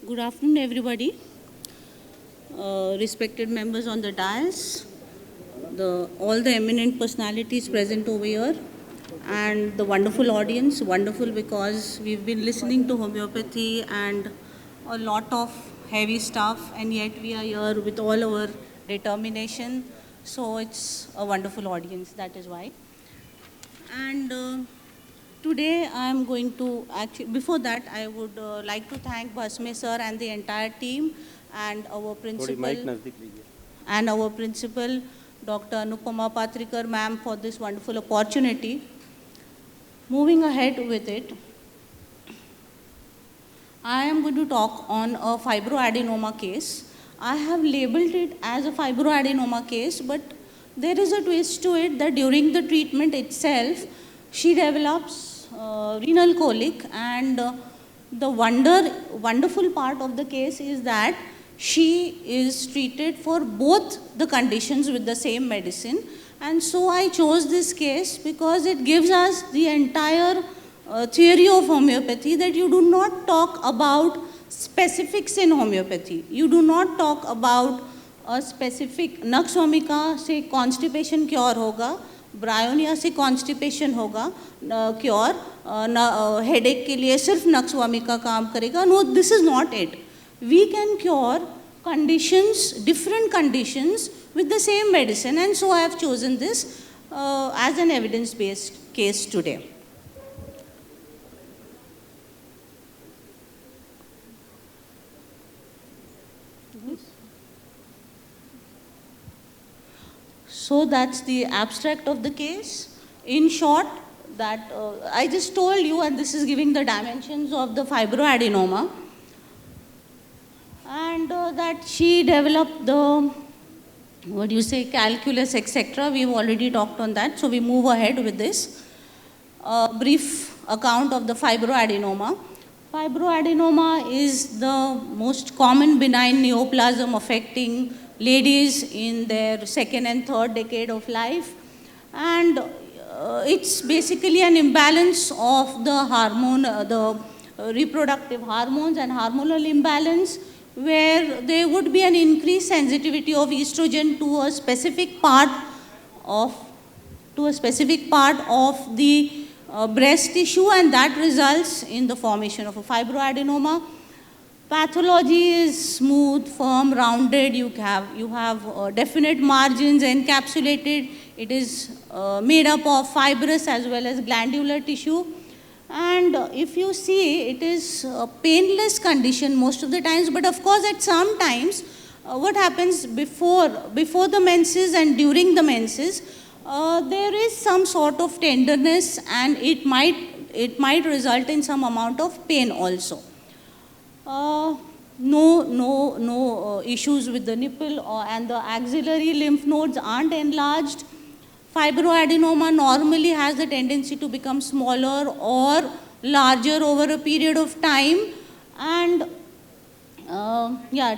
Good afternoon, everybody. Respected members on the dais, all the eminent personalities present over here, and the wonderful audience. Wonderful because we've been listening to homeopathy and a lot of heavy stuff, and yet we are here with all our determination. So it's a wonderful audience. That is why. And today I am going to actually, before that, I would like to thank Bhasme sir and the entire team and our principal Dr. Anupama Patrikar ma'am for this wonderful opportunity. Moving ahead with it, I am going to talk on a fibroadenoma case. I have labeled it as a fibroadenoma case, but there is a twist to it that during the treatment itself, she develops renal colic, and the wonderful part of the case is that she is treated for both the conditions with the same medicine. And so I chose this case because it gives us the entire theory of homeopathy, that you do not talk about specifics in homeopathy. You do not talk about a specific nux vomica से constipation cure होगा, bryonia से constipation होगा cure, headache के लिए सिर्फ nux vomica काम करेगा. No, this is not it. We can cure conditions, different conditions with the same medicine, and so I have chosen this as an evidence-based case today. So that's the abstract of the case. In short, that I just told you, and this is giving the dimensions of the fibroadenoma, and that she developed the, what do you say, calculus, etc. We've already talked on that, so we move ahead with this. Brief account of the fibroadenoma. Fibroadenoma is the most common benign neoplasm affecting ladies in their second and third decade of life, and it's basically an imbalance of the hormone, the reproductive hormones and hormonal imbalance, where there would be an increased sensitivity of estrogen to a specific part of the breast tissue, and that results in the formation of a fibroadenoma. Pathology is smooth, firm, rounded. You have definite margins, encapsulated. It is made up of fibrous as well as glandular tissue. And if you see, it is a painless condition most of the times. But of course, at some times, what happens before the menses and during the menses, there is some sort of tenderness, and it might result in some amount of pain also. No issues with the nipple and the axillary lymph nodes aren't enlarged. Fibroadenoma normally has the tendency to become smaller or larger over a period of time, and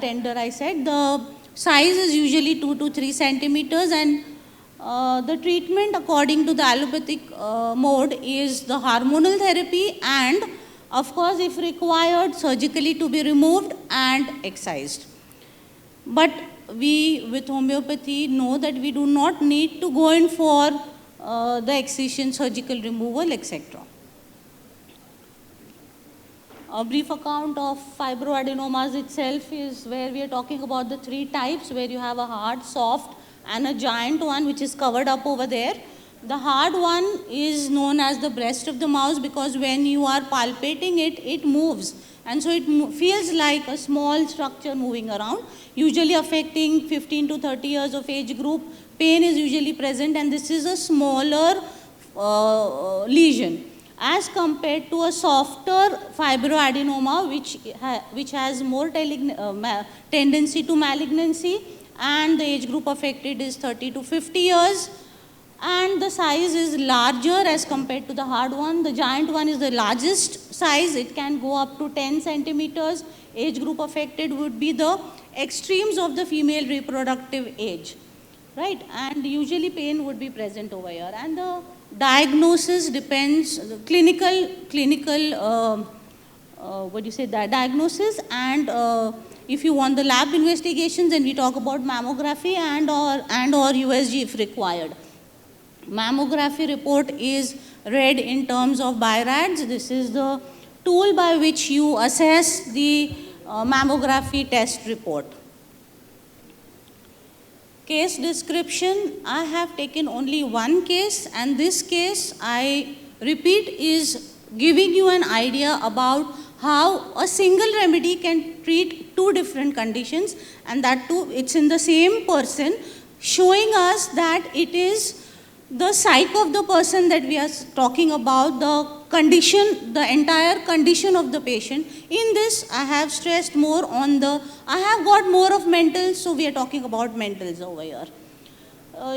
tender, I said. The size is usually 2 to 3 centimeters, and the treatment according to the allopathic mode is the hormonal therapy, and of course, if required, surgically to be removed and excised. But we with homeopathy know that we do not need to go in for the excision, surgical removal, etc. A brief account of fibroadenomas itself is where we are talking about the three types, where you have a hard, soft, and a giant one which is covered up over there. The hard one is known as the breast of the mouse because when you are palpating it, it moves. And so it feels like a small structure moving around, usually affecting 15 to 30 years of age group. Pain is usually present, and this is a smaller lesion as compared to a softer fibroadenoma which has more tendency to malignancy, and the age group affected is 30 to 50 years. And the size is larger as compared to the hard one. The giant one is the largest size. It can go up to 10 centimeters. Age group affected would be the extremes of the female reproductive age, right? And usually pain would be present over here. And the diagnosis depends, clinical what do you say, the diagnosis, and if you want the lab investigations, then we talk about mammography and or USG if required. Mammography report is read in terms of BI-RADS. This is the tool by which you assess the mammography test report. Case description, I have taken only one case, and this case, I repeat, is giving you an idea about how a single remedy can treat two different conditions, and that too, it's in the same person, showing us that it is the psyche of the person that we are talking about, the condition, the entire condition of the patient. In this, I have stressed more on I have got more of mentals, so we are talking about mentals over here.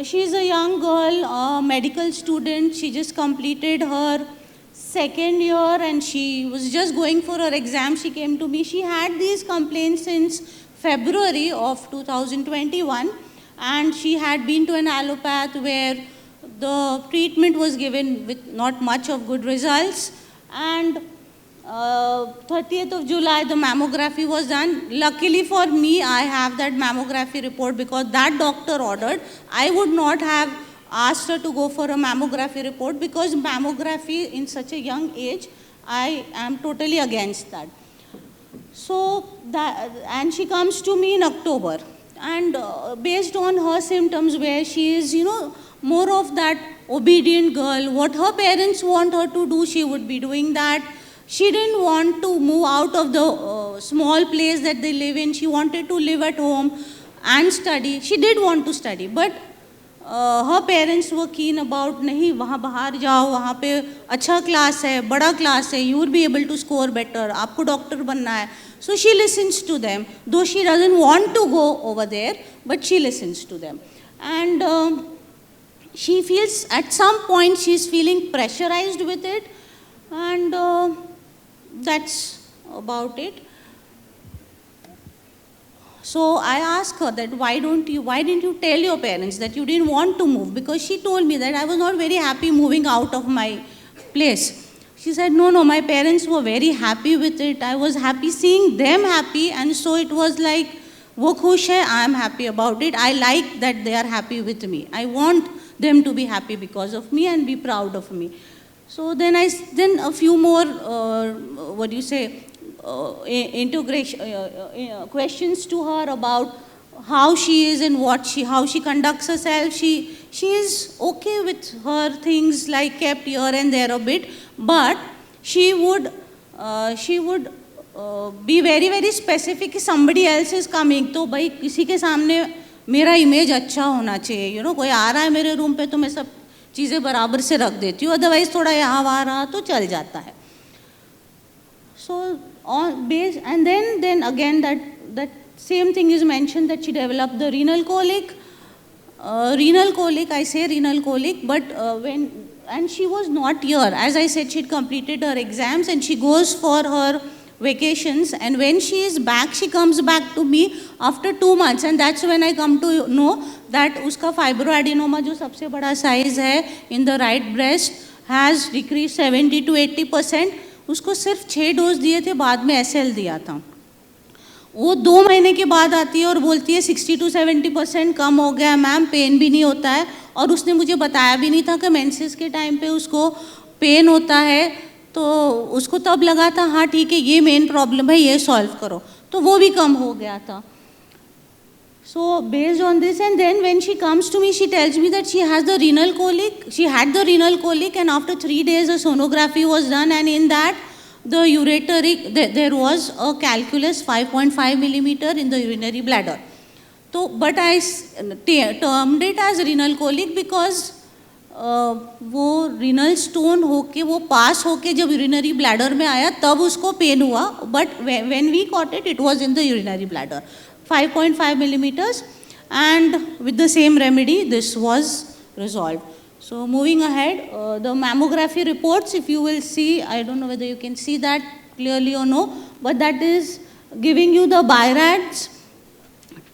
She is a young girl, a medical student. She just completed her second year and she was just going for her exam. She came to me. She had these complaints since February of 2021, and she had been to an allopath where the treatment was given with not much of good results, and 30th of July the mammography was done. Luckily for me, I have that mammography report because that doctor ordered. I would not have asked her to go for a mammography report because mammography in such a young age, I am totally against that. So and she comes to me in October, and based on her symptoms, where she is, more of that obedient girl. What her parents want her to do, she would be doing that. She didn't want to move out of the small place that they live in. She wanted to live at home and study. She did want to study, but her parents were keen about, nahi, वहाँ बाहर जाओ, वहाँ पे अच्छा class है, बड़ा class है, you would be able to score better, आपको doctor बनना है. So she listens to them, though she doesn't want to go over there, but she listens to them. And she feels, at some point, she's feeling pressurized with it, and that's about it. So I asked her that why didn't you tell your parents that you didn't want to move? Because she told me that I was not very happy moving out of my place. She said, no, my parents were very happy with it. I was happy seeing them happy, and so it was like, wo khush hai, I am happy about it. I like that they are happy with me. I want them to be happy because of me and be proud of me. So then a few more, integration questions to her about how she is and how she conducts herself. She is okay with her things, like kept here and there a bit, but she would be very very specific कि somebody else is coming, तो भाई किसी के सामने मेरा image अच्छा होना चाहिए. कोई आ रहा है मेरे रूम पे तो मैं सब चीज़ें बराबर से रख देती हूँ, अदरवाइज थोड़ा यहाँ वहाँ रहा तो चल जाता है. So on base, and then again that same thing is mentioned, that she developed the renal colic. I say renal colic, but and she was not here. As I said, she'd completed her exams and she goes for her vacations, and when she is back, she comes back to me after 2 months, and that's when I come to know that uska fibroadenoma जो सबसे बड़ा size है in the right breast has decreased 70 to 80%. उसको सिर्फ 6 dose दिए थे, बाद में SL दिया था. वो 2 महीने के बाद आती है और बोलती है 60 to 70% कम हो गया मैम, पेन भी नहीं होता है. और उसने मुझे बताया भी नहीं था कि मेंसेस के टाइम पे उसको पेन होता है, तो उसको तब लगा था हाँ ठीक है ये मेन प्रॉब्लम है, ये सॉल्व करो, तो वो भी कम हो गया था. So based on this, and then when she comes to me, she tells me that she has the renal colic. She had the renal colic, and after 3 days, a sonography was done, and in that, the ureteric, there was a calculus 5.5 millimeter in the urinary bladder. So, but I termed it as renal colic because वो renal stone होके वो पास होके जब urinary bladder में आया तब उसको pen हुआ, but when we caught it, it was in the urinary bladder. 5.5 millimeters, and with the same remedy this was resolved. So moving ahead, the mammography reports, if you will see, I don't know whether you can see that clearly or no, but that is giving you the BI-RADS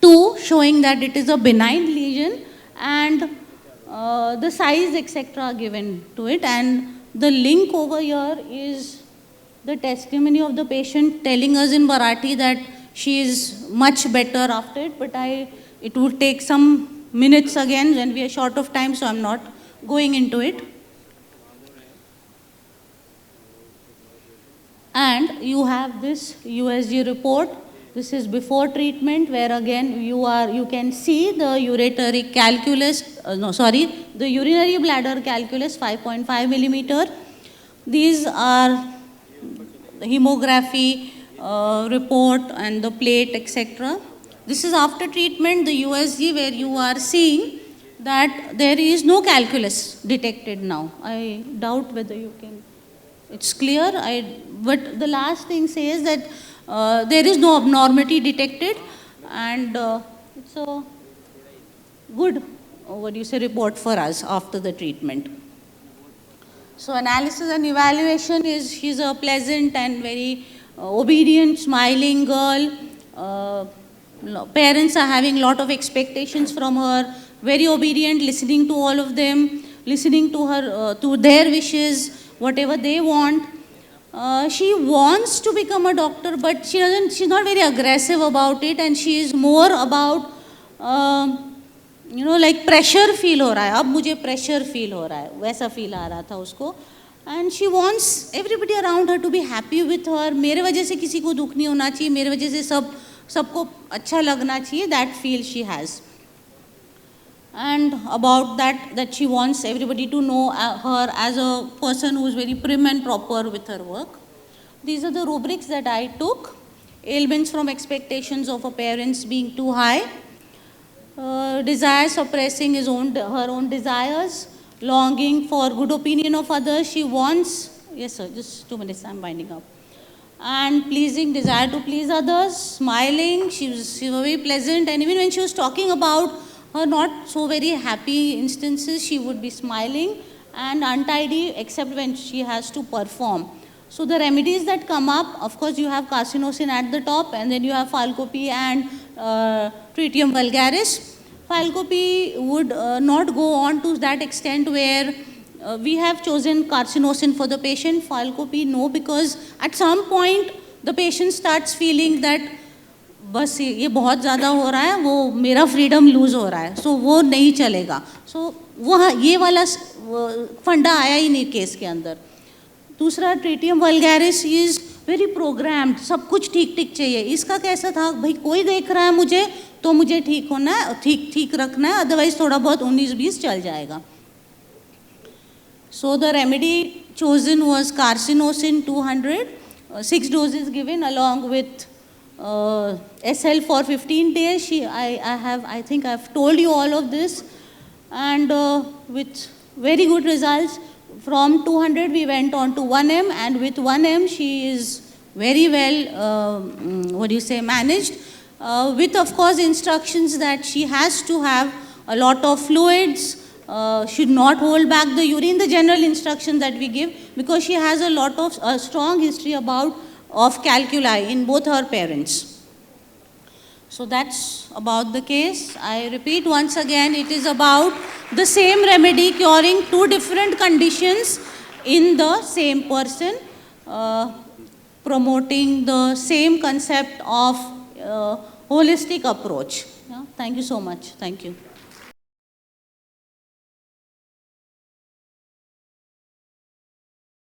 2, showing that it is a benign lesion, and the size etc. are given to it, and the link over here is the testimony of the patient telling us in Marathi that she is much better after it, but it would take some minutes again when we are short of time, so I'm not going into it. And you have this USG report. This is before treatment, where again you can see the uretary calculus, the urinary bladder calculus 5.5 millimeter. These are the hemography report and the plate, etc. This is after treatment, the USG, where you are seeing that there is no calculus detected now. I doubt whether you can, it's clear, but the last thing says that there is no abnormality detected, and it's a good, report for us after the treatment. So analysis and evaluation is, she's a pleasant and very obedient, smiling girl. Parents are having a lot of expectations from her, very obedient, listening to all of them, listening to her, to their wishes, whatever they want. She wants to become a doctor, but she's not very aggressive about it, and she is more about, like pressure feel हो रहा है, अब मुझे pressure feel हो रहा है, वैसा feel आ रहा था उसको. And she wants everybody around her to be happy with her. मेरे वजह से किसी को दुख नहीं होना चाहिए, मेरे वजह से सबको अच्छा लगना चाहिए, that feel she has. And about that she wants everybody to know her as a person who is very prim and proper with her work. These are the rubrics that I took. Ailments from expectations of her parents being too high. Desire suppressing her own desires. Longing for good opinion of others. She wants, yes sir, just 2 minutes, I'm winding up. And pleasing, desire to please others. Smiling, she was very pleasant, and even when she was talking about her not so very happy instances, she would be smiling. And untidy except when she has to perform. So the remedies that come up, of course you have carcinosin at the top, and then you have Falcopy and Tritium vulgaris. Falcopy would not go on to that extent where we have chosen carcinosin for the patient. Falcopy, no, because at some point the patient starts feeling that बस ये बहुत ज़्यादा हो रहा है, वो मेरा freedom loose हो रहा है, सो वो नहीं चलेगा. सो वो ये वाला फंडा आया ही नहीं केस के अंदर. दूसरा tritium vulgaris is very programmed, सब कुछ ठीक ठीक चाहिए. इसका कैसा था, भाई कोई देख रहा है मुझे तो मुझे ठीक होना है, ठीक रखना है, अदरवाइज थोड़ा बहुत 19-20 चल जाएगा. So the remedy chosen was carcinosin 200, 6 doses given along with SL for 15 days. I think I've told you all of this, and with very good results. From 200 we went on to 1M, and with 1M she is very well, managed, with of course instructions that she has to have a lot of fluids, should not hold back the urine, the general instruction that we give, because she has a lot of strong history of calculi in both her parents. So that's about the case. I repeat once again, it is about the same remedy curing 2 different conditions in the same person, promoting the same concept of holistic approach. Yeah? Thank you so much. Thank you.